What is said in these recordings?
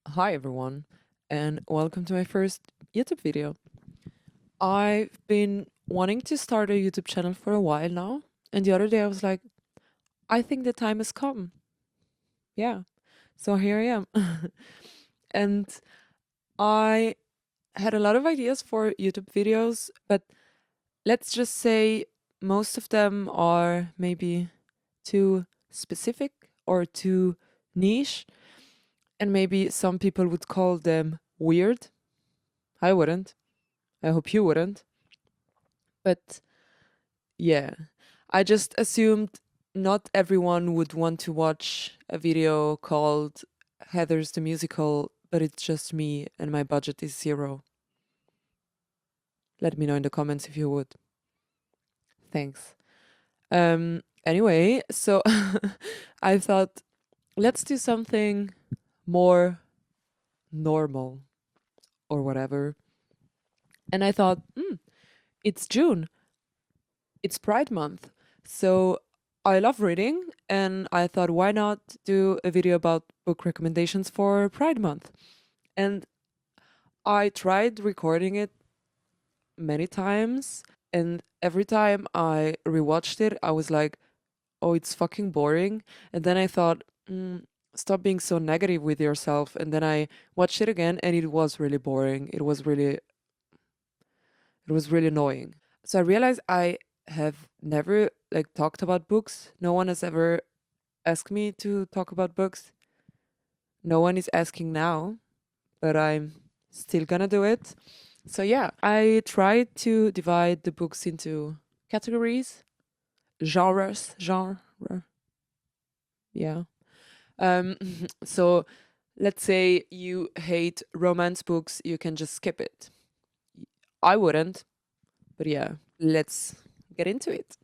Hi everyone, and welcome to my first YouTube video. I've been wanting to start a YouTube channel for a while now, and the other day I was like, I think the time has come. Yeah, so here I am. And I had a lot of ideas for YouTube videos, but let's just say most of them are maybe too specific or too niche, and maybe some people would call them weird. I wouldn't. I hope you wouldn't. But yeah, I just assumed not everyone would want to watch a video called Heather's the Musical, but it's just me and my budget is zero. Let me know in the comments if you would. Thanks. Anyway, so I thought let's do something more normal or whatever. And I thought, it's June. It's Pride Month. So I love reading, and I thought, why not do a video about book recommendations for Pride Month? And I tried recording it many times, and every time I rewatched it, I was like, oh, it's fucking boring. And then I thought, stop being so negative with yourself. And then I watched it again, and it was really boring. It was really annoying. So I realized I have never like talked about books. No one has ever asked me to talk about books. No one is asking now, but I'm still gonna do it. So yeah, I tried to divide the books into categories, genre. Yeah. Um so let's say you hate romance books, you can just skip it. I wouldn't, but yeah, let's get into it.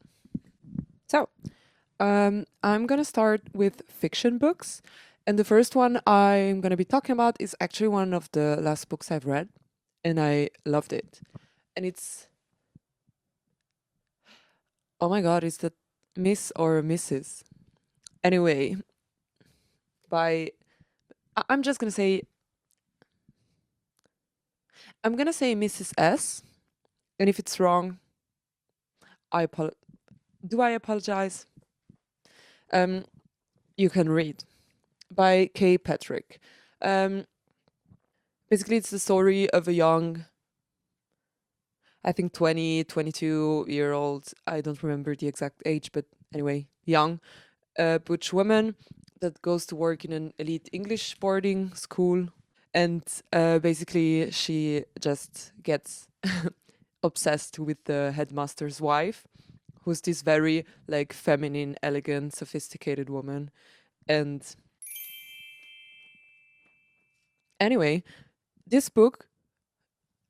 So, I'm gonna start with fiction books. And the first one I'm gonna be talking about is actually one of the last books I've read, and I loved it. And it's, oh my god, is that Miss or Mrs.? Anyway, by, I'm just gonna say, I'm gonna say Mrs. S. And if it's wrong, do I apologize? Um, you can read by K. Patrick. Um, Basically, it's the story of a young, I think 20, 22-year old, I don't remember the exact age, but anyway, young butch woman that goes to work in an elite English boarding school. And basically, she just gets obsessed with the headmaster's wife, who's this very like feminine, elegant, sophisticated woman. And anyway, this book,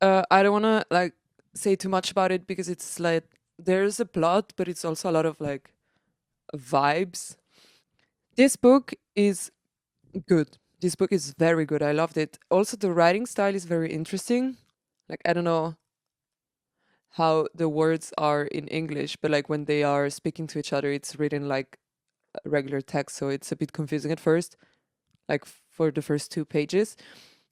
I don't want to like say too much about it because it's like there's a plot, but it's also a lot of like vibes. This book is good. This book is very good. I loved it. Also, the writing style is very interesting. Like, I don't know how the words are in English, but like when they are speaking to each other, it's written like a regular text. So it's a bit confusing at first, like for the first two pages.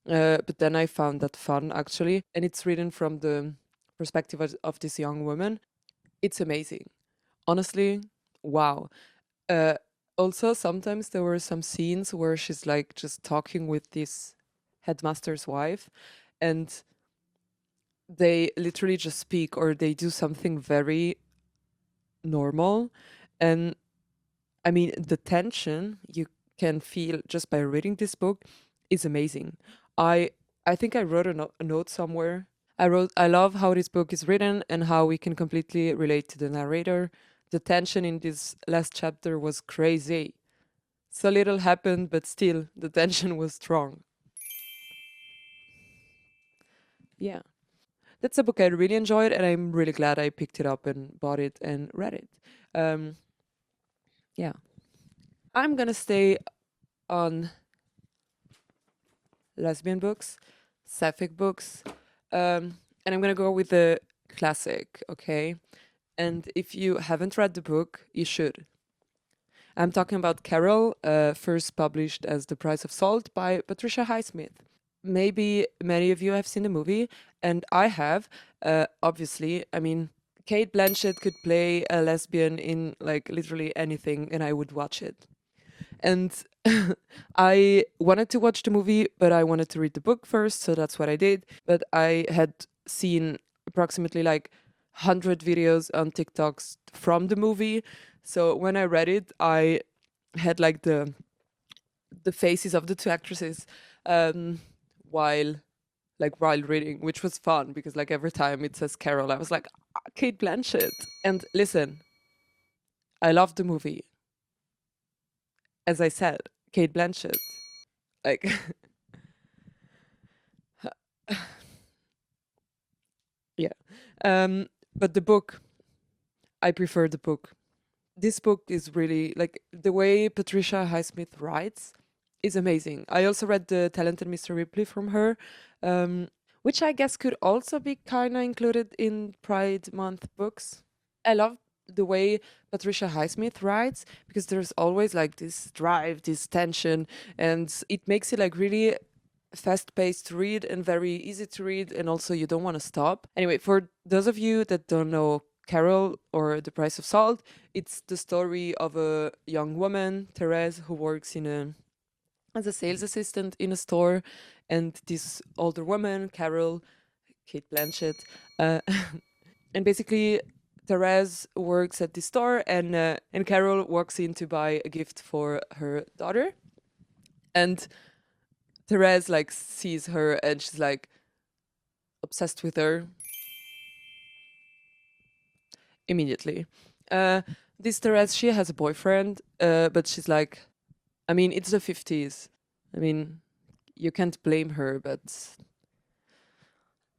But then I found that fun actually. And it's written from the perspective of this young woman. It's amazing. Honestly, wow. Uh, Also, sometimes there were some scenes where she's like just talking with this headmaster's wife, and they literally just speak or they do something very normal. And I mean, the tension you can feel just by reading this book is amazing. I I think I wrote a note somewhere. I love how this book is written and how we can completely relate to the narrator. The tension in this last chapter was crazy. So little happened, but still, the tension was strong. Yeah. That's a book I really enjoyed, and I'm really glad I picked it up and bought it and read it. Um, yeah. I'm gonna stay on lesbian books, sapphic books, and I'm gonna go with the classic, okay? And if you haven't read the book, you should. I'm talking about Carol, first published as The Price of Salt by Patricia Highsmith. Maybe many of you have seen the movie, and I have. Obviously, I mean, Kate Blanchett could play a lesbian in like literally anything, and I would watch it. And I wanted to watch the movie, but I wanted to read the book first, so that's what I did. But I had seen approximately like 100 videos on TikToks from the movie. So when I read it, I had like the faces of the two actresses um, while while reading, which was fun because like every time it says Carol, I was like, "Ah, Kate Blanchett." And listen, I loved the movie. As I said, Kate Blanchett. Like yeah. But the book, I prefer the book. This book is really like the way Patricia Highsmith writes is amazing. I also read the Talented Mr. Ripley from her, which I guess could also be kind of included in Pride Month books. I love the way Patricia Highsmith writes because there's always like this drive, this tension, and it makes it like really fast paced to read and very easy to read, and also you don't want to stop. Anyway, for those of you that don't know Carol or The Price of Salt, it's the story of a young woman, Therese, who works in a as a sales assistant in a store, and this older woman, Carol, Kate Blanchett, uh, and basically Therese works at the store, and Carol walks in to buy a gift for her daughter, and Therese like sees her and she's like obsessed with her immediately. Uh, this Therese, she has a boyfriend, but she's like, I mean, it's the 50s. I mean, you can't blame her, but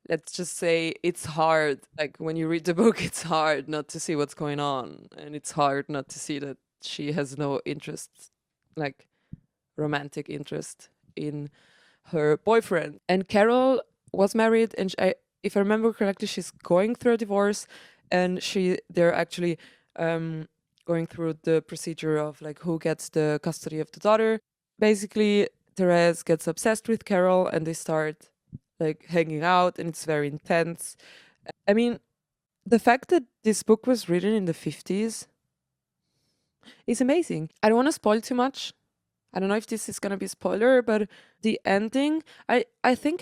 let's just say it's hard. Like when you read the book, it's hard not to see what's going on, and it's hard not to see that she has no interest, like romantic interest in her boyfriend. And Carol was married, and if I remember correctly, she's going through a divorce, and they're actually going through the procedure of like who gets the custody of the daughter. Basically, Therese gets obsessed with Carol, and they start like hanging out, and it's very intense. I mean, the fact that this book was written in the 50s is amazing. I don't want to spoil too much. I don't know if this is gonna be a spoiler, but the ending, I think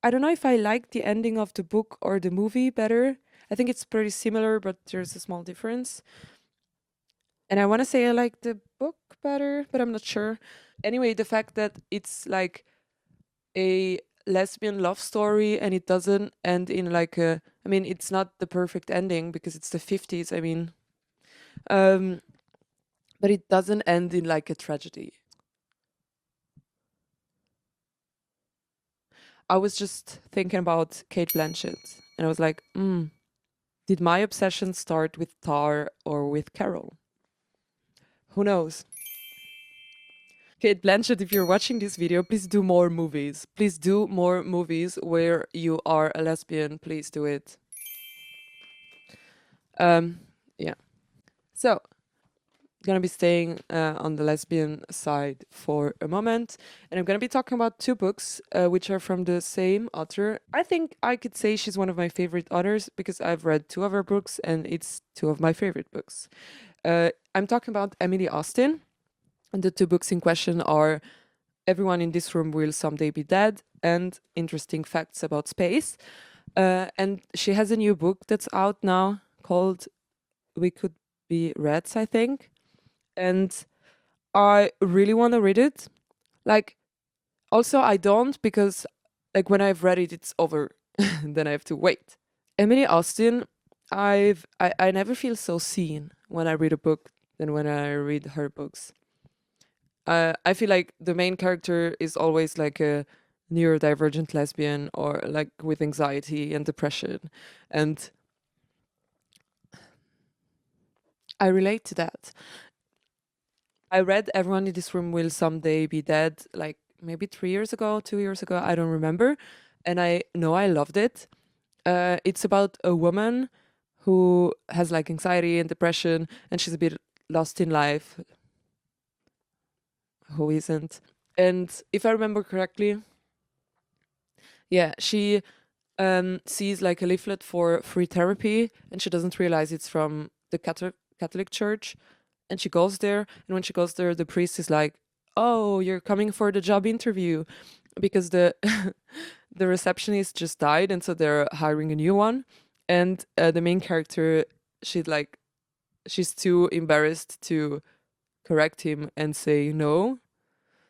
I don't know if I like the ending of the book or the movie better. I think it's pretty similar, but there's a small difference. And I want to say I like the book better, but I'm not sure. Anyway, the fact that it's like a lesbian love story and it doesn't end in like a, I mean, it's not the perfect ending because it's the 50s. I mean, um, but it doesn't end in like a tragedy. I was just thinking about Kate Blanchett, and I was like, did my obsession start with Tar or with Carol? Who knows? Kate Blanchett, if you're watching this video, please do more movies. Please do more movies where you are a lesbian. Please do it. Yeah. So, gonna be staying on the lesbian side for a moment, and I'm gonna be talking about two books which are from the same author. I think I could say she's one of my favorite authors because I've read two of her books and it's two of my favorite books. I'm talking about Emily Austen, and the two books in question are Everyone in This Room Will Someday Be Dead and Interesting Facts About Space. And she has a new book that's out now called We Could Be Rats, I think. And I really want to read it. Like, also, I don't because, like, when I've read it, it's over. Then I have to wait. Emily Austen, I never feel so seen when I read a book than when I read her books. I feel like the main character is always like a neurodivergent lesbian or like with anxiety and depression, and I relate to that. I read Everyone in This Room Will Someday Be Dead like maybe 3 years ago, 2 years ago, I don't remember. And I know I loved it. It's about a woman who has like anxiety and depression, and she's a bit lost in life. who isn't. And if I remember correctly, yeah, she sees like a leaflet for free therapy, and she doesn't realize it's from the Catholic Church. And she goes there, and when she goes there, the priest is like, "Oh, you're coming for the job interview," because the the receptionist just died, and so they're hiring a new one. And the main character, she's like, she's too embarrassed to correct him and say no,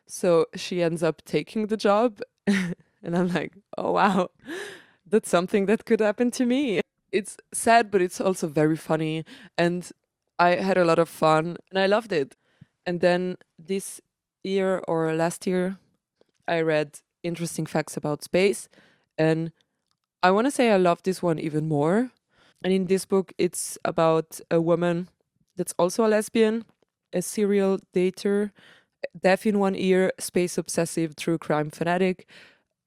so she ends up taking the job. And I'm like, oh wow, that's something that could happen to me. It's sad, but it's also very funny. And I had a lot of fun and I loved it. And then this year or last year, I read Interesting Facts About Space. And I want to say I love this one even more. And in this book, it's about a woman that's also a lesbian, a serial dater, deaf in one ear, space obsessive, true crime fanatic.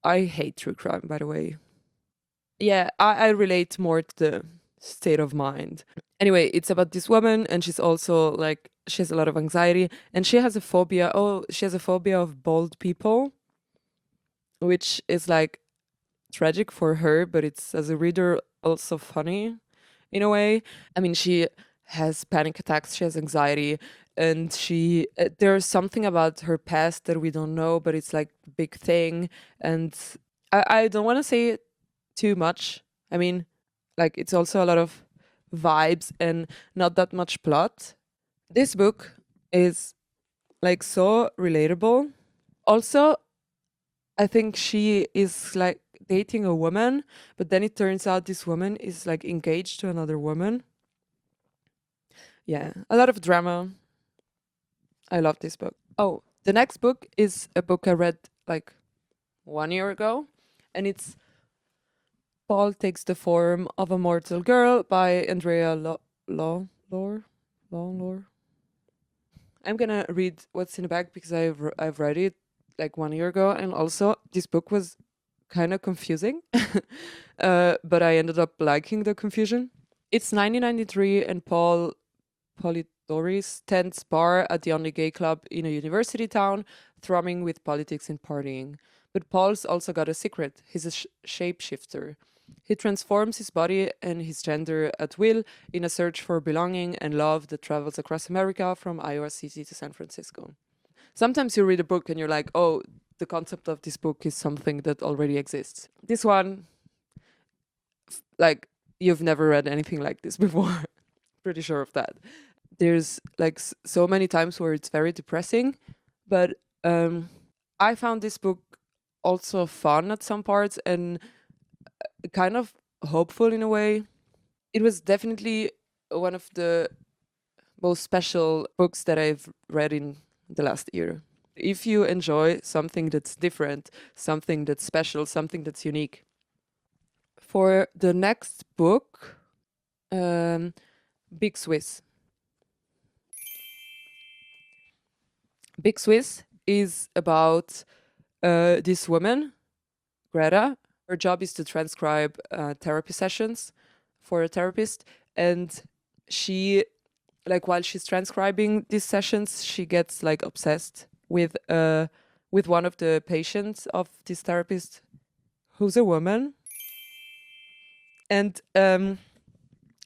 I hate true crime, by the way. Yeah, I relate more to the state of mind. Anyway, it's about this woman, and she's also like, she has a lot of anxiety, and she has a phobia. Oh, she has a phobia of bald people, which is like tragic for her, but it's as a reader also funny in a way. I mean, she has panic attacks, she has anxiety, and there's something about her past that we don't know, but it's like a big thing. And I don't want to say too much. I mean, like it's also a lot of vibes and not that much plot. This book is like so relatable. Also, I think she is like dating a woman, but then it turns out this woman is like engaged to another woman. Yeah, a lot of drama. I love this book. Oh, the next book is a book I read like 1 year ago, and it's Paul Takes the Form of a Mortal Girl by Andrea Lore. Lore. I'm gonna read what's in the back because I've read it like 1 year ago, and also this book was kind of confusing, but I ended up liking the confusion. It's 1993, and Paul Polidori's tents bar at the only gay club in a university town, thrumming with politics and partying. But Paul's also got a secret. He's a shapeshifter. He transforms his body and his gender at will in a search for belonging and love that travels across America from Iowa City to San Francisco. Sometimes you read a book and you're like, oh, the concept of this book is something that already exists. This one, like, you've never read anything like this before. Pretty sure of that. There's like so many times where it's very depressing, but I found this book also fun at some parts and kind of hopeful in a way. It was definitely one of the most special books that I've read in the last year. If you enjoy something that's different, something that's special, something that's unique. For the next book, um, Big Swiss. Big Swiss is about this woman, Greta. Her job is to transcribe therapy sessions for a therapist. And she, like, while she's transcribing these sessions, she gets like obsessed with one of the patients of this therapist, who's a woman. And I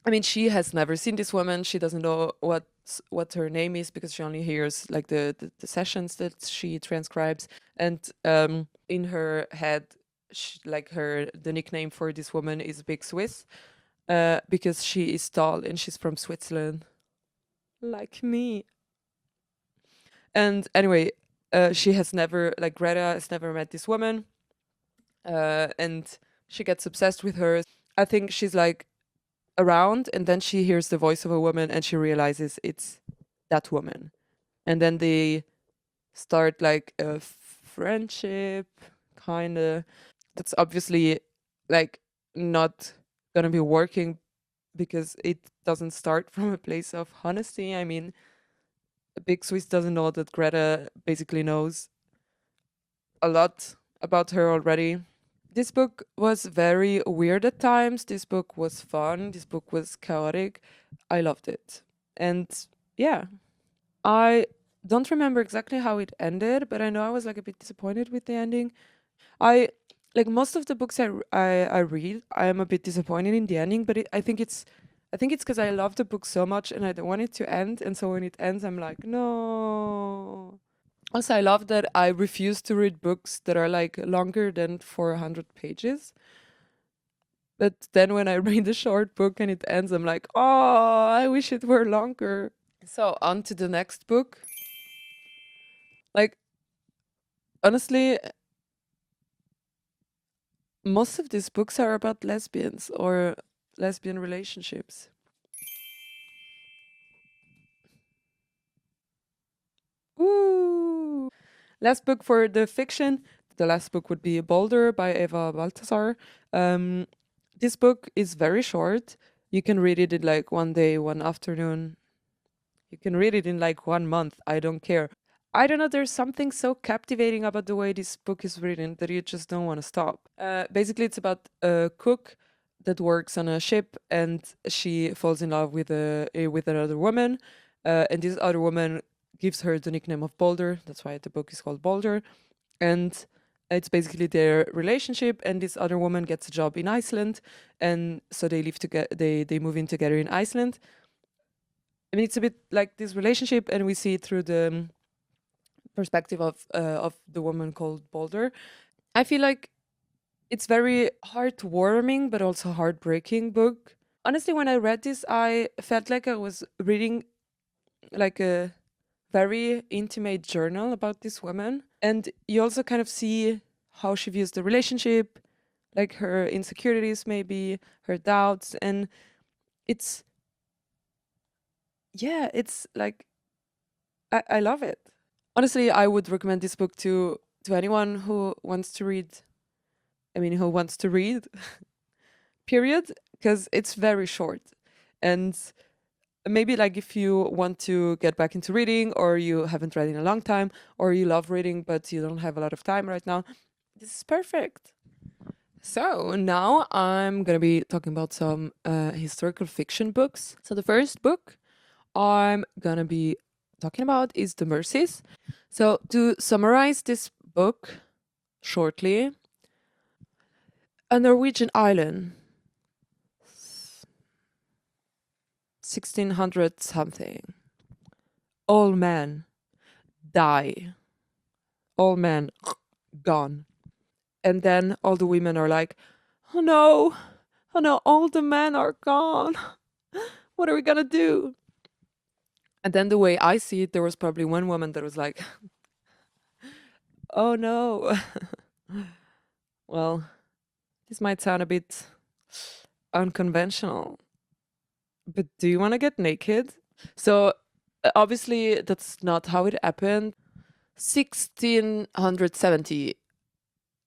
mean, she has never seen this woman. She doesn't know what her name is because she only hears like the sessions that she transcribes. And in her head, like the nickname for this woman is Big Swiss, because she is tall and she's from Switzerland, like me. And anyway, she has never, like Greta has never met this woman, and she gets obsessed with her. I think she's like around, and then she hears the voice of a woman and she realizes it's that woman. And then they start like a friendship, kind of. That's obviously like not gonna be working because it doesn't start from a place of honesty. I mean, Big Swiss doesn't know that Greta basically knows a lot about her already. This book was very weird at times. This book was fun. This book was chaotic. I loved it. And yeah, I don't remember exactly how it ended, but I know I was like a bit disappointed with the ending. I like most of the books I read, I am a bit disappointed in the ending, but I think it's because I love the book so much and I don't want it to end, and so when it ends, I'm like, no. Also, I love that I refuse to read books that are like longer than 400 pages. But then when I read a short book and it ends, I'm like, oh, I wish it were longer. So on to the next book. Like, honestly, most of these books are about lesbians or lesbian relationships. Woo! Last book for the fiction. The last book would be Boulder by Eva Balthasar. Um, this book is very short. You can read it in like one day, one afternoon. You can read it in like 1 month. I don't care. I don't know. There's something so captivating about the way this book is written that you just don't want to stop. Basically, it's about a cook that works on a ship, and she falls in love with another woman, and this other woman gives her the nickname of Boulder. That's why the book is called Boulder, and it's basically their relationship. And this other woman gets a job in Iceland, and so they live together. They move in together in Iceland. I mean, it's a bit like this relationship, and we see it through the perspective of the woman called Boulder. I feel like it's very heartwarming, but also heartbreaking book. Honestly, when I read this, I felt like I was reading like a very intimate journal about this woman, and you also kind of see how she views the relationship, like her insecurities, maybe her doubts, and it's yeah, it's like I love it. Honestly, I would recommend this book to anyone who wants to read. I mean, who wants to read, period, because it's very short. And maybe like if you want to get back into reading, or you haven't read in a long time, or you love reading but you don't have a lot of time right now, this is perfect. So now I'm gonna be talking about some historical fiction books. So the first book I'm gonna be talking about is The Mercies. So to summarize this book shortly, a Norwegian island, 1600 something. All men die. All men gone. And then all the women are like, oh no, oh no, all the men are gone. What are we gonna do? And then the way I see it, there was probably one woman that was like, oh no. Well, this might sound a bit unconventional, but do you want to get naked? So obviously that's not how it happened. 1670,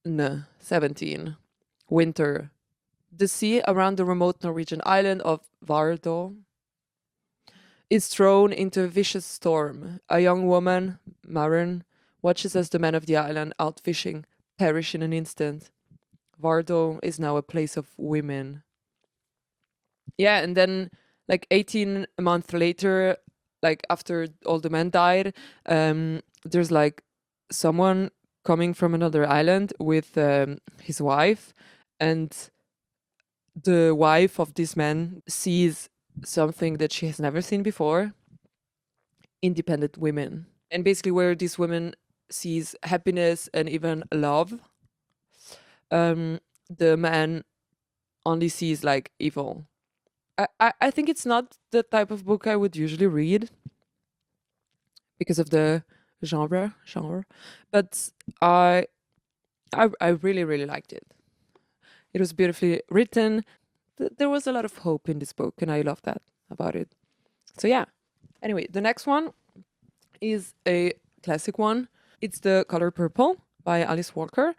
no, 17, winter. The sea around the remote Norwegian island of Vardø is thrown into a vicious storm. A young woman, Maren, watches as the men of the island, out fishing, perish in an instant. Vardø is now a place of women. Yeah, and then like 18 months later, like after all the men died, there's like someone coming from another island with his wife, and the wife of this man sees something that she has never seen before: independent women. And basically, where this woman sees happiness and even love, the man only sees like evil. I think it's not the type of book I would usually read because of the genre, but I really really liked it. It was beautifully written. There was a lot of hope in this book, and I love that about it. So yeah. Anyway, the next one is a classic one. It's The Color Purple by Alice Walker.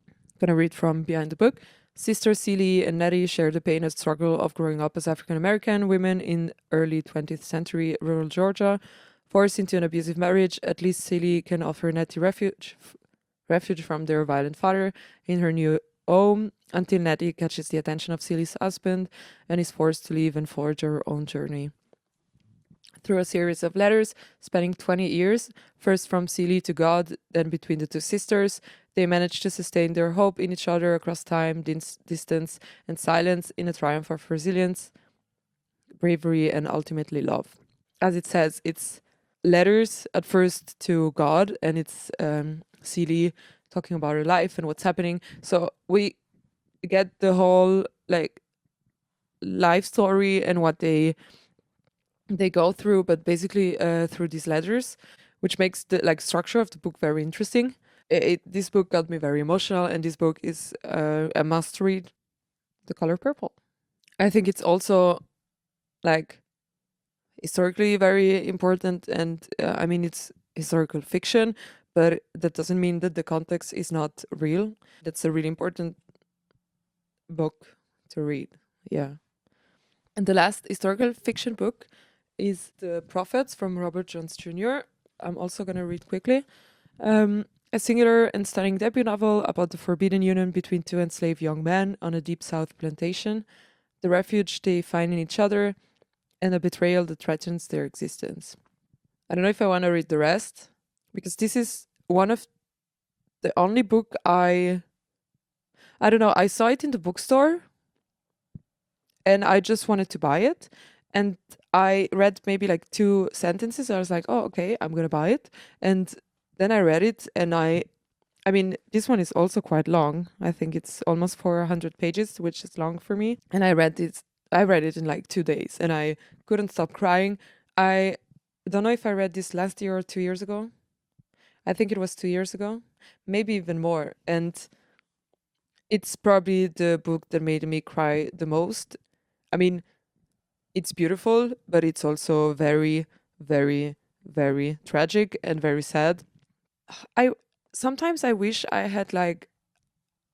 I'm gonna read from behind the book. Sisters Celie and Nettie share the pain and struggle of growing up as African American women in early 20th century rural Georgia. Forced into an abusive marriage, at least Celie can offer Nettie refuge from their violent father in her new home, until Nettie catches the attention of Celie's husband and is forced to leave and forge her own journey. through a series of letters spanning 20 years, first from Celie to God, then between the two sisters. They manage to sustain their hope in each other across time, distance, and silence in a triumph of resilience, bravery, and ultimately love. As it says, it's letters at first to God, and it's Celie talking about her life and what's happening. So we get the whole like life story and what they go through, but basically through these letters, which makes the like structure of the book very interesting. This book got me very emotional, and this book is a must read. The Color Purple. I think it's also like historically very important, and I mean it's historical fiction, but that doesn't mean that the context is not real. That's a really important book to read. Yeah. And the last historical fiction book is The Prophets from Robert Jones Jr. I'm also going to read quickly. A singular and stunning debut novel about the forbidden union between two enslaved young men on a deep south plantation, the refuge they find in each other, and a betrayal that threatens their existence. I don't know if I want to read the rest, because this is one of the only book I don't know, I saw it in the bookstore and I just wanted to buy it. And I read maybe like 2 sentences. I was like, oh, okay, I'm going to buy it. And then I read it, and I mean, this one is also quite long. I think it's almost 400 pages, which is long for me. And I read it in like 2 days, and I couldn't stop crying. I don't know if I read this last year or 2 years ago. I think it was 2 years ago, maybe even more. And it's probably the book that made me cry the most. I mean, it's beautiful, but it's also very, very, very tragic and very sad. I sometimes I wish I had like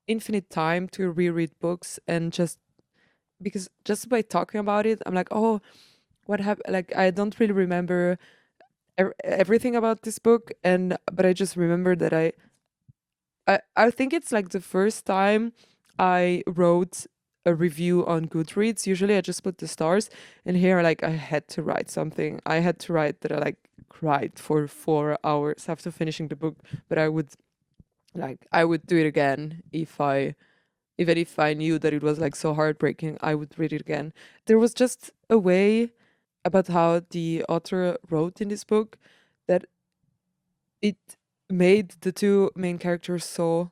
infinite time to reread books, and just because just by talking about it, I'm like, oh, what happened? Like, I don't really remember everything about this book, and but I just remember that I think it's like the first time I wrote a review on Goodreads. Usually I just put the stars, and here like I had to write something. I had to write that I like cried for 4 hours after finishing the book, but I would do it again if I even if I knew that it was like so heartbreaking, I would read it again. There was just a way about how the author wrote in this book that it made the two main characters so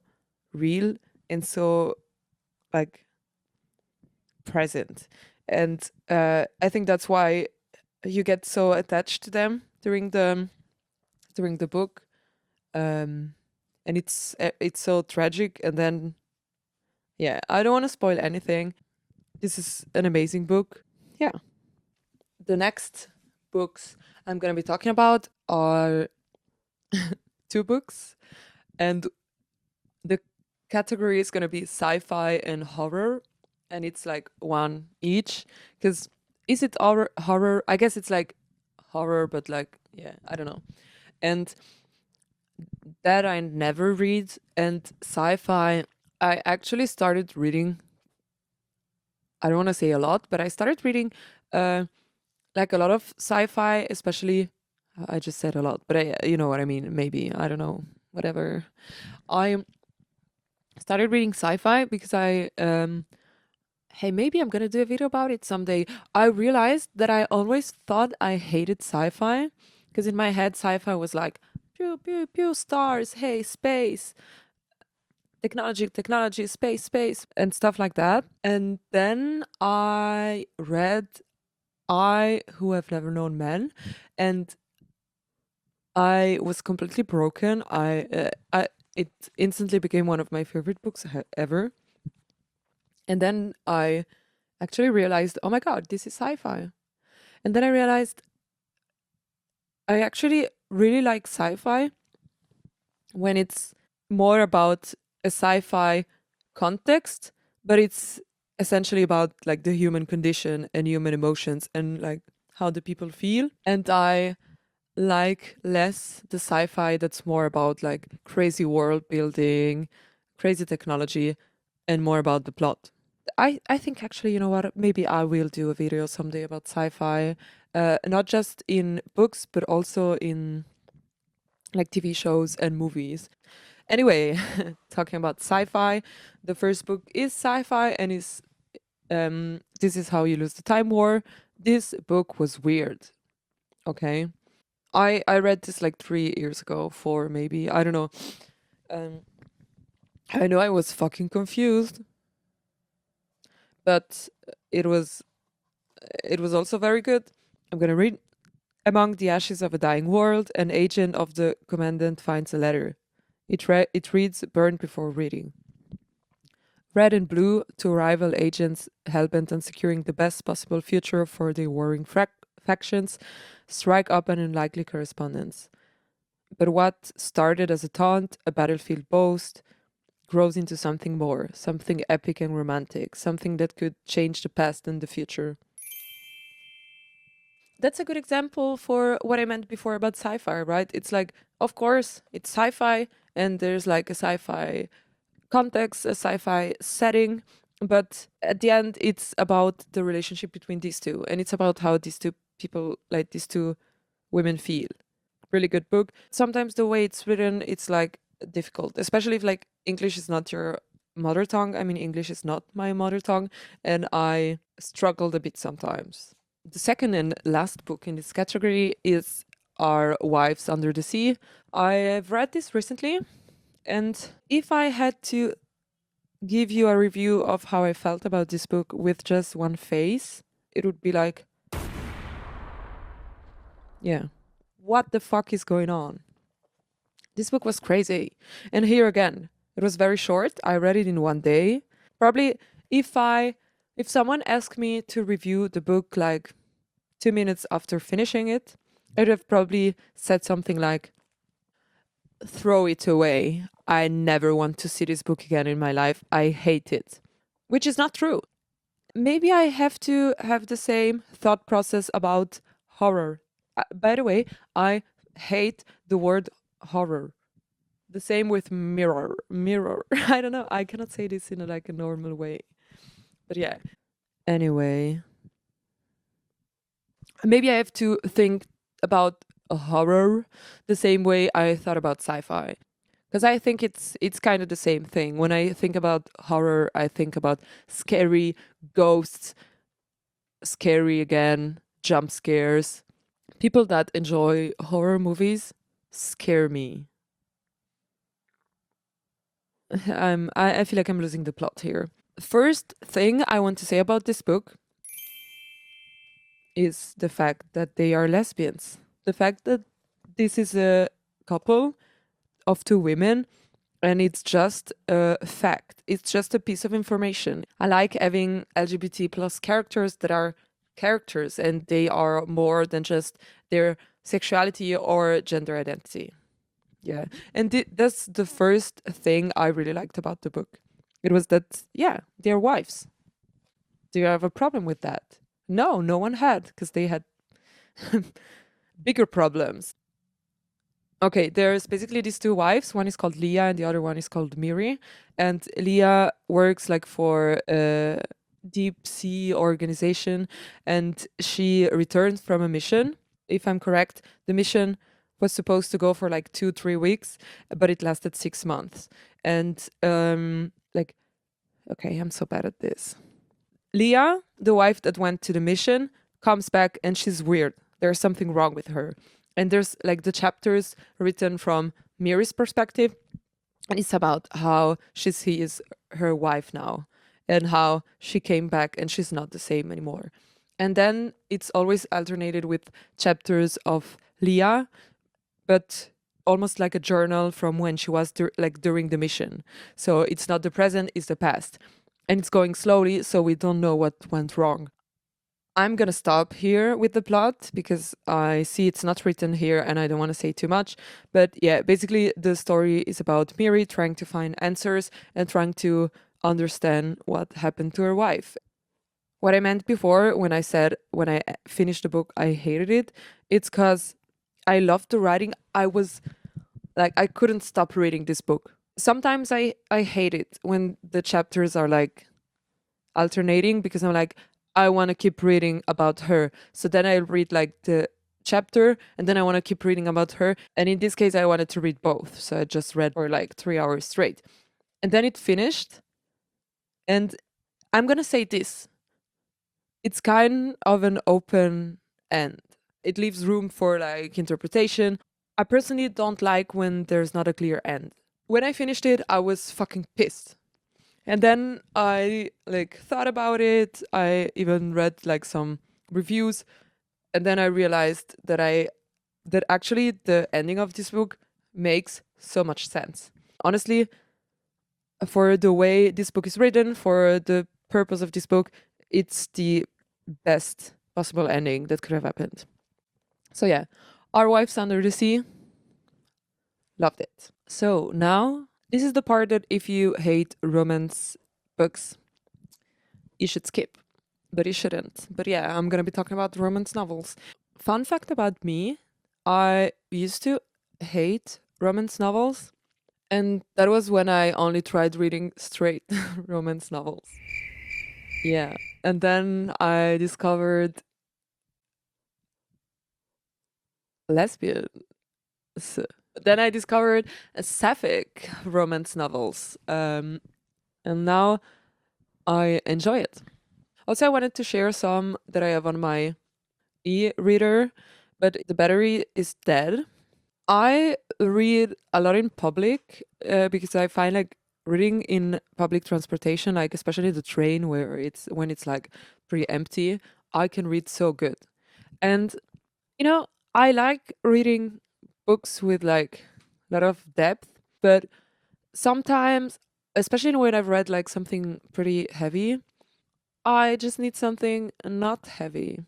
real and so like present. And I think that's why you get so attached to them during the book. And it's so tragic. And then yeah, I don't want to spoil anything. This is an amazing book. Yeah. The next books I'm going to be talking about are 2 books, and the category is going to be sci-fi and horror, and it's like 1 each. Because is it horror? I guess it's like horror, but like, yeah, I don't know. And that I never read, and sci-fi I actually started reading. I don't want to say a lot, but I started reading like a lot of sci-fi, especially. I just said a lot, but you know what I mean. Maybe I don't know. Whatever. I started reading sci-fi because hey, maybe I'm gonna do a video about it someday. I realized that I always thought I hated sci-fi, because in my head sci-fi was like pew pew pew stars, hey, space, technology, space, and stuff like that. And then I read I Who Have Never Known Men, and I was completely broken. It instantly became one of my favorite books ever. And then I actually realized, oh my god, this is sci-fi. And then I realized I actually really like sci-fi when it's more about a sci-fi context, but it's essentially about like the human condition and human emotions and like how the people feel. And I like less the sci-fi that's more about like crazy world building, crazy technology, and more about the plot. I think actually, you know what? Maybe I will do a video someday about sci-fi, not just in books, but also in like TV shows and movies. Anyway, talking about sci-fi, the first book is sci-fi and is This Is How You Lose the Time War. This book was weird. Okay, I read this like 3 years ago, four maybe. I don't know. Um, I know I was fucking confused, but it was also very good. I'm gonna read. Among the ashes of a dying world, an agent of the commandant finds a letter. It reads, "Burned before reading." Red and blue, two rival agents hellbent on securing the best possible future for the warring factions, strike up an unlikely correspondence. But what started as a taunt, a battlefield boast, grows into something more, something epic and romantic, something that could change the past and the future. That's a good example for what I meant before about sci-fi, right? It's like, of course, it's sci-fi and there's like a sci-fi context, a sci-fi setting, but at the end it's about the relationship between these two and it's about how these two people, like these two women feel. Really good book. Sometimes the way it's written, it's like difficult, especially if like English is not your mother tongue. I mean, English is not my mother tongue and I struggled a bit sometimes. The second and last book in this category is Our Wives Under the Sea. I've read this recently, and if I had to give you a review of how I felt about this book with just one face, it would be like, yeah, what the fuck is going on? This book was crazy. And here again, it was very short. I read it in one day. Probably if someone asked me to review the book like 2 minutes after finishing it, I'd have probably said something like, throw it away. I never want to see this book again in my life. I hate it. Which is not true. Maybe I have to have the same thought process about horror. By the way, I hate the word horror. The same with mirror. Mirror. I don't know. I cannot say this in like a normal way. But yeah. Anyway, maybe I have to think about a horror the same way I thought about sci-fi. Because I think it's kind of the same thing. When I think about horror, I think about scary ghosts, scary again, jump scares. People that enjoy horror movies scare me. I feel like I'm losing the plot here. First thing I want to say about this book is the fact that they are lesbians. The fact that this is a couple of two women and it's just a fact. It's just a piece of information. I like having LGBT plus characters that are characters and they are more than just their sexuality or gender identity. Yeah. And that's the first thing I really liked about the book. It was that, yeah, they're wives. Do you have a problem with that? No, no one had, because they had bigger problems. Okay, there's basically these two wives. One is called Leah and the other one is called Miri. And Leah works like for a deep sea organization and she returns from a mission. If I'm correct, the mission was supposed to go for like 2-3 weeks, but it lasted 6 months. And like, okay, I'm so bad at this. Leah, the wife that went to the mission, comes back and she's weird. There's something wrong with her. And there's like the chapters written from Miri's perspective. And it's about how she sees her wife now and how she came back and she's not the same anymore. And then it's always alternated with chapters of Leah, but almost like a journal from when she was like during the mission. So it's not the present, it's the past. And it's going slowly, so we don't know what went wrong. I'm gonna stop here with the plot because I see it's not written here and I don't want to say too much. But yeah, basically the story is about Miri trying to find answers and trying to understand what happened to her wife. What I meant before when I said when I finished the book I hated it, it's because I loved the writing. I was like I couldn't stop reading this book. Sometimes I hate it when the chapters are like alternating because I'm like, I want to keep reading about her. So then I read like the chapter and then I want to keep reading about her. And in this case, I wanted to read both. So I just read for like 3 hours straight. And then it finished. And I'm going to say this, it's kind of an open end. It leaves room for like interpretation. I personally don't like when there's not a clear end. When I finished it, I was fucking pissed. And then I like thought about it. I even read like some reviews, and then I realized that actually the ending of this book makes so much sense. Honestly, for the way this book is written, for the purpose of this book, it's the best possible ending that could have happened. So yeah, Our Wives Under the Sea, loved it. So now this is the part that if you hate romance books, you should skip, but you shouldn't. But yeah, I'm gonna be talking about romance novels. Fun fact about me, I used to hate romance novels, and that was when I only tried reading straight romance novels. Yeah. And then I discovered lesbian. Then I discovered sapphic romance novels. And now I enjoy it. Also, I wanted to share some that I have on my e-reader, but the battery is dead. I read a lot in public because I find like reading in public transportation, like especially the train where it's when it's like pretty empty, I can read so good. And you know, I like reading books with like a lot of depth, but sometimes, especially when I've read like something pretty heavy, I just need something not heavy.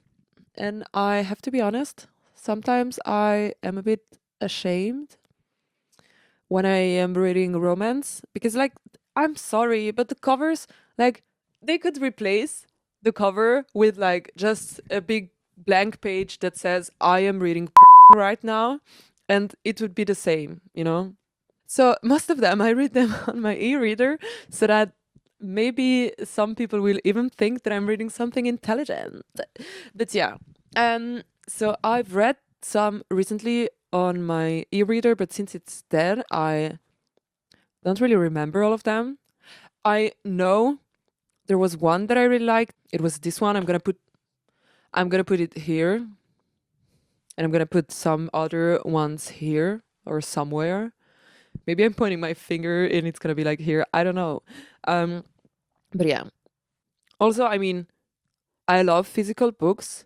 And I have to be honest, sometimes I am a bit ashamed when I am reading romance because, like, I'm sorry, but the covers, like, they could replace the cover with like just a big blank page that says, I am reading right now, and it would be the same, you know? So most of them, I read them on my e reader so that maybe some people will even think that I'm reading something intelligent. But yeah. So I've read some recently on my e-reader, but since it's dead, I don't really remember all of them. I know there was one that I really liked. It was this one. I'm gonna put it here, and I'm gonna put some other ones here or somewhere. Maybe I'm pointing my finger and it's gonna be like here. I don't know. Um, but yeah. Also, I mean, I love physical books,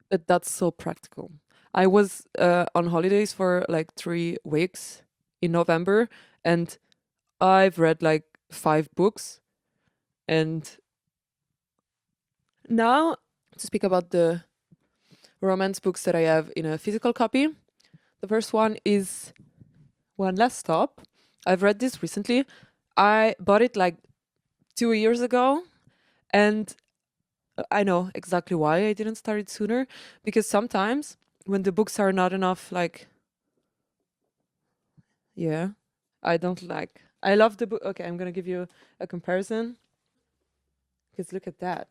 but that's so practical. I was on holidays for like 3 weeks in November, and I've read like 5 books. And now, to speak about the romance books that I have in a physical copy, the first one is One Last Stop. I've read this recently. I bought it like 2 years ago, and I know exactly why I didn't start it sooner, because sometimes when the books are not enough, like, yeah, I don't like. I love the book. Okay, I'm gonna give you a comparison because look at that.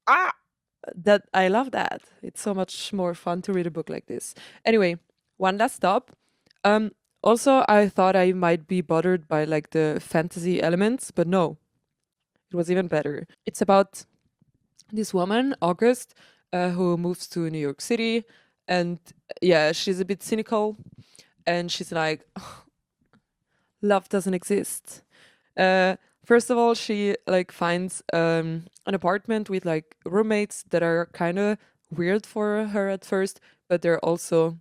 Ah, that I love that. It's so much more fun to read a book like this. Anyway, One Last Stop. Um, Also, I thought I might be bothered by like the fantasy elements, but no, it was even better. It's about this woman, August, who moves to New York City, and yeah, she's a bit cynical, and she's like, love doesn't exist. Uh, First of all, she like finds an apartment with like roommates that are kind of weird for her at first, but they're also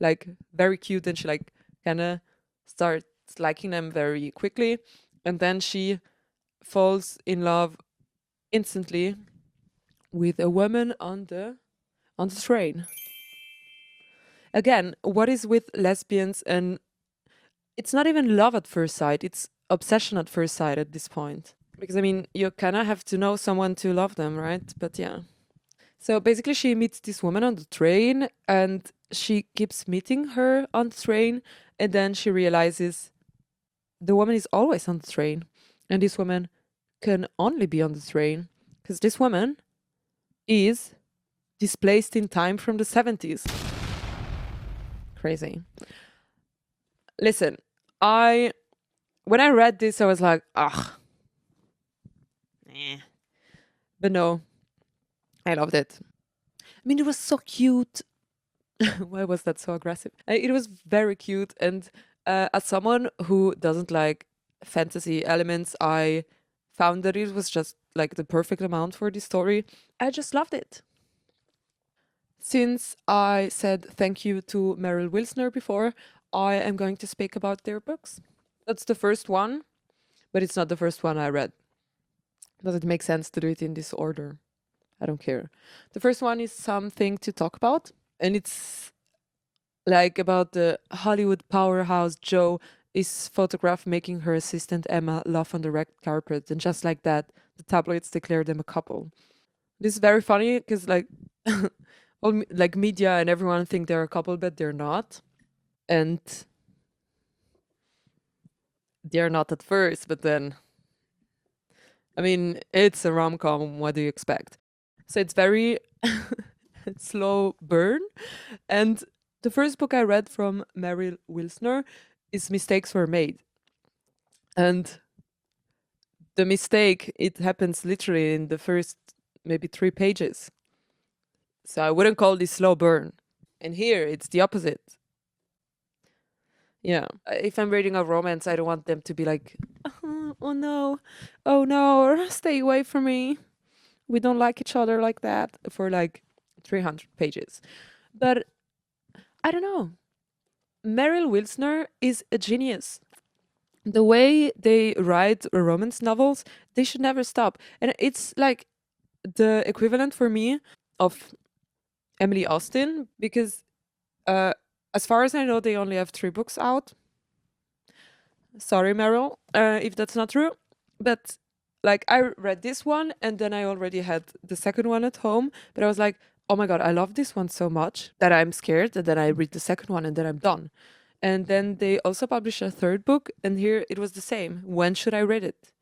like very cute, and she like kind of starts liking them very quickly, and then she falls in love instantly with a woman on the train. Again, what is with lesbians, and it's not even love at first sight, it's obsession at first sight at this point. Because I mean, you kind of have to know someone to love them, right? But yeah. So basically, she meets this woman on the train, and she keeps meeting her on the train, and then she realizes the woman is always on the train, and this woman can only be on the train because this woman is displaced in time from the 70s. Crazy. Listen, I when I read this, I was like, ugh, eh. But no, I loved it. I mean, it was so cute. Why was that so aggressive? It was very cute, and as someone who doesn't like fantasy elements, I found that it was just like the perfect amount for this story. I just loved it. Since I said thank you to Meryl Wilsner before, I am going to speak about their books. That's the first one, but it's not the first one I read. Does it make sense to do it in this order? I don't care. The first one is Something to Talk About, and it's like about the Hollywood powerhouse Joe is photographed making her assistant Emma laugh on the red carpet, and just like that, the tabloids declare them a couple. This is very funny because like like media and everyone think they're a couple, but they're not, and they're not at first. But then, I mean, it's a rom com. What do you expect? So it's very slow burn. And the first book I read from Meryl Wilsner is Mistakes Were Made. And the mistake, it happens literally in the first maybe 3 pages. So I wouldn't call this slow burn. And here it's the opposite. Yeah. If I'm reading a romance, I don't want them to be like, oh no, oh no, stay away from me. We don't like each other like that for like 300 pages. But I don't know. Meryl Wilsner is a genius. The way they write romance novels, they should never stop. And it's like the equivalent for me of Emily Austen, because uh, as far as I know, they only have 3 books out. Sorry, Meryl, if that's not true. But like I read this one and then I already had the second one at home. But I was like, oh my God, I love this one so much that I'm scared. And then I read the second one and then I'm done. And then they also published a 3rd book. And here it was the same. When should I read it?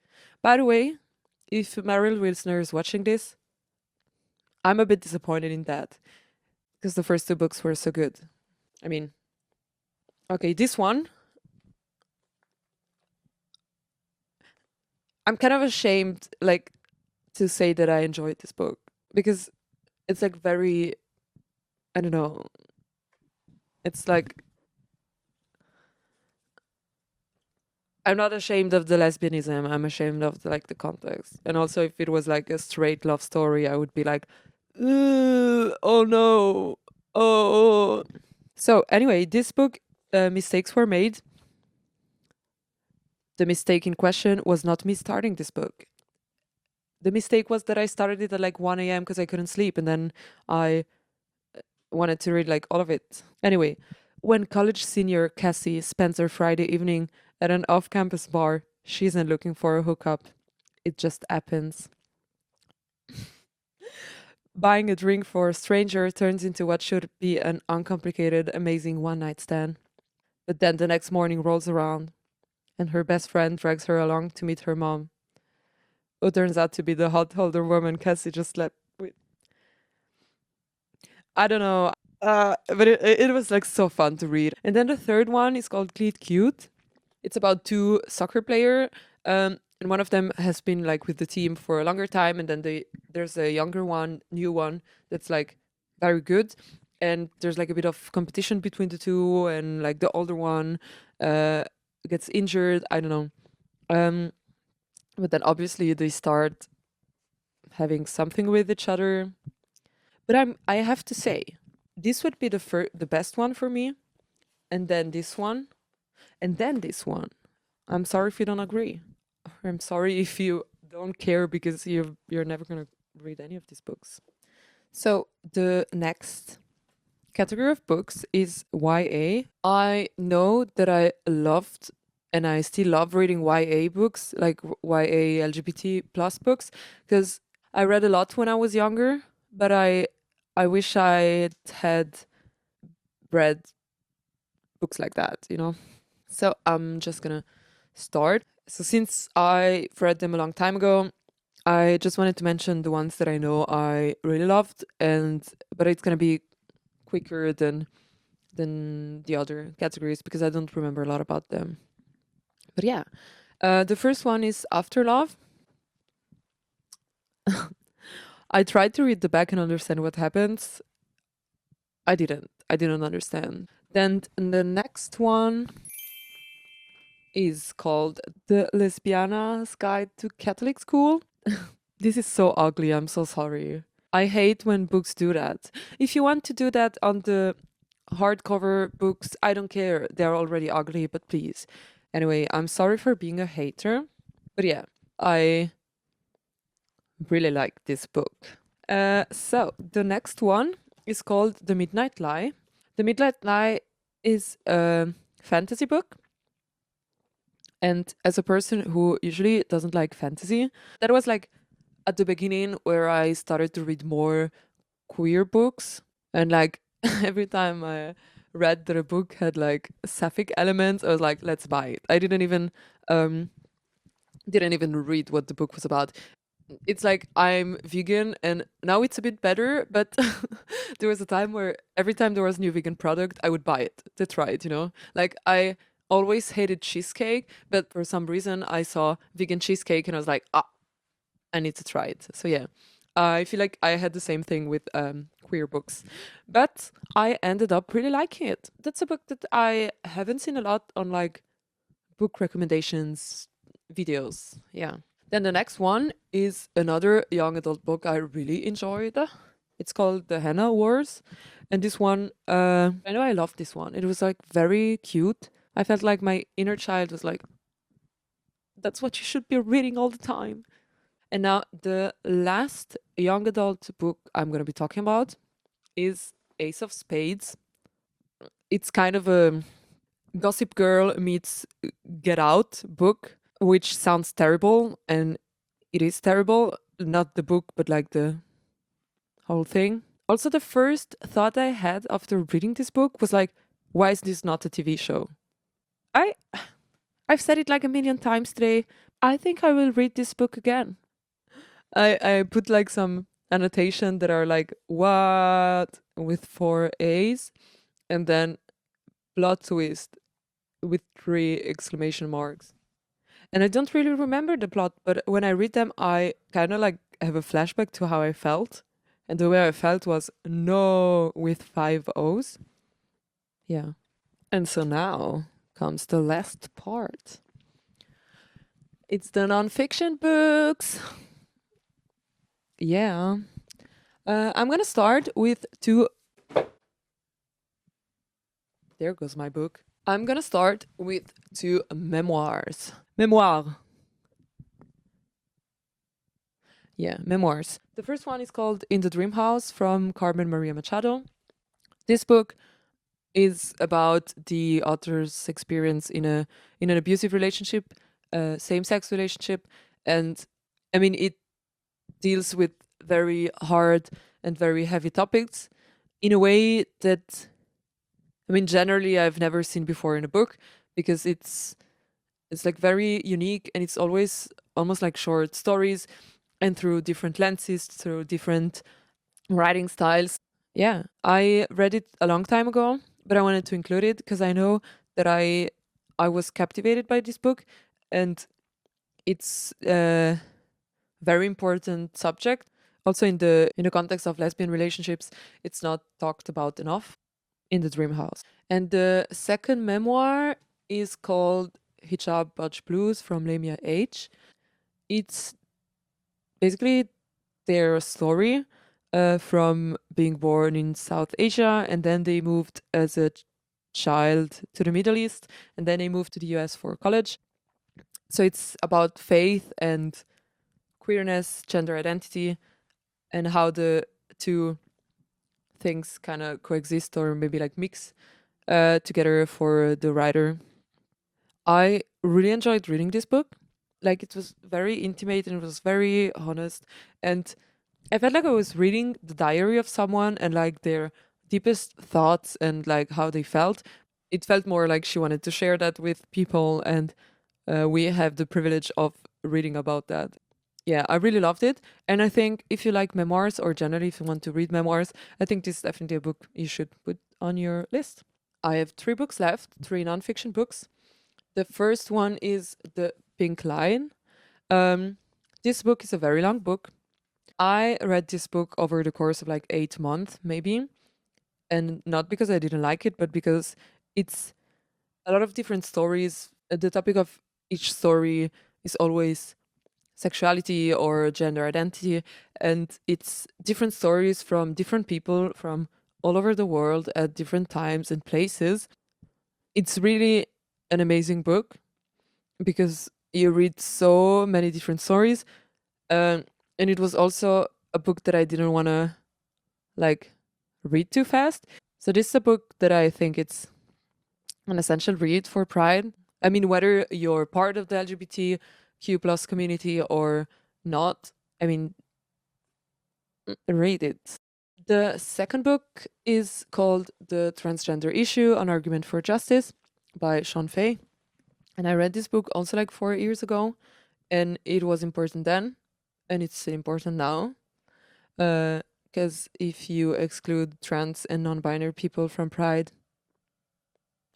By the way, if Meryl Wilsner is watching this, I'm a bit disappointed in that because the first 2 books were so good. I mean, okay, this one, I'm kind of ashamed, like, to say that I enjoyed this book because it's like very, I don't know, it's like, I'm not ashamed of the lesbianism. I'm ashamed of like the context. And also, if it was like a straight love story, I would be like, "Ugh, oh no, oh." So anyway, this book, mistakes were made. The mistake in question was not me starting this book. The mistake was that I started it at like 1 a.m. because I couldn't sleep, and then I wanted to read like all of it. Anyway, when college senior Cassie spends her Friday evening at an off campus bar, she isn't looking for a hookup. It just happens. Buying a drink for a stranger turns into what should be an uncomplicated, amazing one night stand. But then the next morning rolls around, and her best friend drags her along to meet her mom, who turns out to be the hot older woman Cassie just slept with. I don't know. But it was like so fun to read. And then the third one is called Cleat Cute. It's about 2 soccer player, and one of them has been like with the team for a longer time, and then there's a younger one, new one that's like very good, and there's like a bit of competition between the two, and like the older one uh, gets injured. I don't know, but then obviously they start having something with each other. But I have to say, this would be the best one for me, and then this one, and then this one. I'm sorry if you don't agree. I'm sorry if you don't care because you're never gonna read any of these books. So the next category of books is YA. I know that I loved and I still love reading YA books, like YA LGBT plus books, because I read a lot when I was younger, but I wish I had read books like that, you know? So I'm just gonna start. So since I've read them a long time ago, I just wanted to mention the ones that I know I really loved, and but it's gonna be quicker than the other categories because I don't remember a lot about them. But yeah, the first one is After Love. I tried to read the back and understand what happens. I didn't. I didn't understand. Then the next one is called The Lesbiana's Guide to Catholic School. This is so ugly. I'm so sorry. I hate when books do that. If you want to do that on the hardcover books, I don't care. They're already ugly, but please. Anyway, I'm sorry for being a hater. But yeah, I really like this book. So the next one is called The Midnight Lie. The Midnight Lie is a fantasy book. And as a person who usually doesn't like fantasy, that was like at the beginning where I started to read more queer books. And like every time I read that a book had like sapphic elements, I was like, let's buy it. I didn't even read what the book was about. It's like I'm vegan and now it's a bit better, but there was a time where every time there was a new vegan product, I would buy it to try it, you know? Like I always hated cheesecake, but for some reason I saw vegan cheesecake and I was like, ah, I need to try it. So yeah, I feel like I had the same thing with queer books, but I ended up really liking it. That's a book that I haven't seen a lot on like book recommendations videos. Yeah. Then the next one is another young adult book I really enjoyed. It's called The Henna Wars. And this one, I know I loved this one. It was like very cute. I felt like my inner child was like, that's what you should be reading all the time. And now the last young adult book I'm going to be talking about is Ace of Spades. It's kind of a Gossip Girl meets Get Out book, which sounds terrible, and it is terrible. Not the book, but like the whole thing. Also, the first thought I had after reading this book was like, why is this not a TV show? I I've said it like a million times today. I think I will read this book again. I put like some annotation that are like what with 4 A's and then plot twist with 3 exclamation marks. And I don't really remember the plot, but when I read them, I kind of like have a flashback to how I felt. And the way I felt was no with 5 O's. Yeah. And so now comes the last part. It's the nonfiction books. Yeah. I'm going to start with two. There goes my book. I'm going to start with two memoirs. Memoir. Yeah, memoirs. The first one is called In the Dream House from Carmen Maria Machado. This book is about the author's experience in an abusive relationship, a same-sex relationship, and I mean it deals with very hard and very heavy topics in a way that I mean generally I've never seen before in a book because it's like very unique and it's always almost like short stories and through different lenses, through different writing styles. Yeah, I read it a long time ago, but I wanted to include it because I know that I was captivated by this book, and it's a very important subject. Also, in the context of lesbian relationships, it's not talked about enough in the Dream House. And the second memoir is called Hijab Budge Blues from Lamia H. It's basically their story from being born in South Asia, and then they moved as a child to the Middle East, and then they moved to the US for college. So it's about faith and queerness, gender identity, and how the two things kind of coexist or maybe like mix together for the writer. I really enjoyed reading this book. Like it was very intimate and it was very honest, and I felt like I was reading the diary of someone and like their deepest thoughts and like how they felt. It felt more like she wanted to share that with people, and we have the privilege of reading about that. Yeah, I really loved it. And I think if you like memoirs, or generally if you want to read memoirs, I think this is definitely a book you should put on your list. I have 3 books left, 3 nonfiction books. The first one is The Pink Line. This book is a very long book. I read this book over the course of like 8 months, maybe. And not because I didn't like it, but because it's a lot of different stories. The topic of each story is always sexuality or gender identity, and it's different stories from different people from all over the world at different times and places. It's really an amazing book because you read so many different stories, and it was also a book that I didn't want to like read too fast. So this is a book that I think it's an essential read for Pride. I mean, whether you're part of the LGBTQ plus community or not, I mean, read it. The second book is called The Transgender Issue: An Argument for Justice by Sean Fay. And I read this book also like 4 years ago, and it was important then, and it's still important now. Because if you exclude trans and non-binary people from Pride,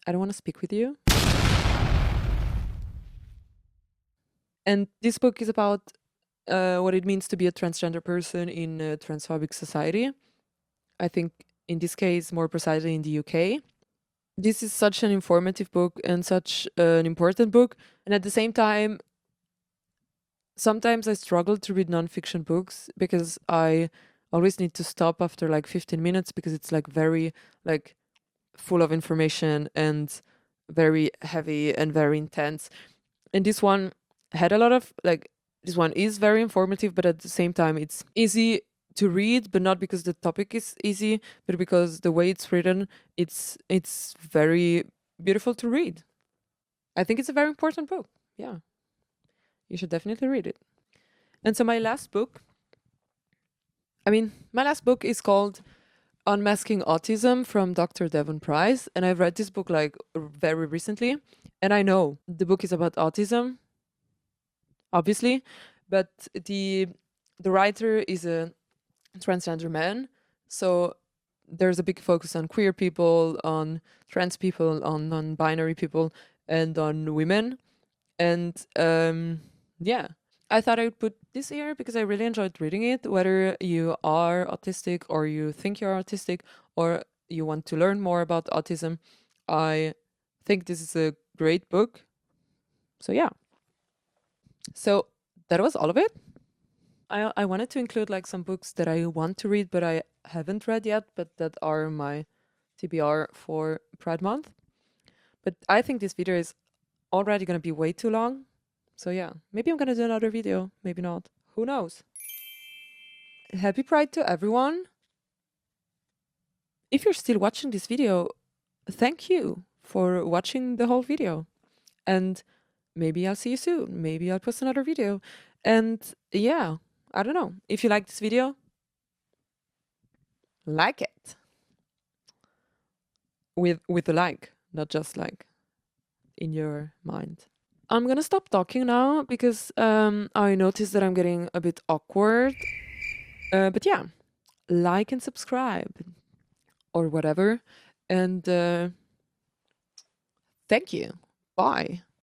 I don't want to speak with you. And this book is about what it means to be a transgender person in a transphobic society. I think in this case, more precisely in the UK. This is such an informative book and such an important book. And at the same time, sometimes I struggle to read nonfiction books because I always need to stop after like 15 minutes because it's like very like full of information and very heavy and very intense. And this one had a lot of like, this one is very informative, but at the same time it's easy to read, but not because the topic is easy, but because the way it's written, it's very beautiful to read. I think it's a very important book. Yeah, you should definitely read it. And so my last book is called Unmasking Autism from Dr. Devon Price, and I've read this book like very recently, and I know the book is about autism, obviously, but the writer is a transgender man, so there's a big focus on queer people, on trans people, on non-binary people, and on women. And yeah, I thought I would put this here because I really enjoyed reading it. Whether you are autistic or you think you're autistic or you want to learn more about autism, I think this is a great book. So yeah. So that was all of it. I wanted to include like some books that I want to read but I haven't read yet, but that are my TBR for Pride Month. But I think this video is already going to be way too long. So yeah, maybe I'm going to do another video, maybe not. Who knows? Happy Pride to everyone. If you're still watching this video, thank you for watching the whole video. And maybe I'll see you soon. Maybe I'll post another video. And yeah, I don't know. If you like this video, like it. With a like, not just like in your mind. I'm gonna stop talking now because I noticed that I'm getting a bit awkward. But yeah, like and subscribe or whatever. And thank you. Bye.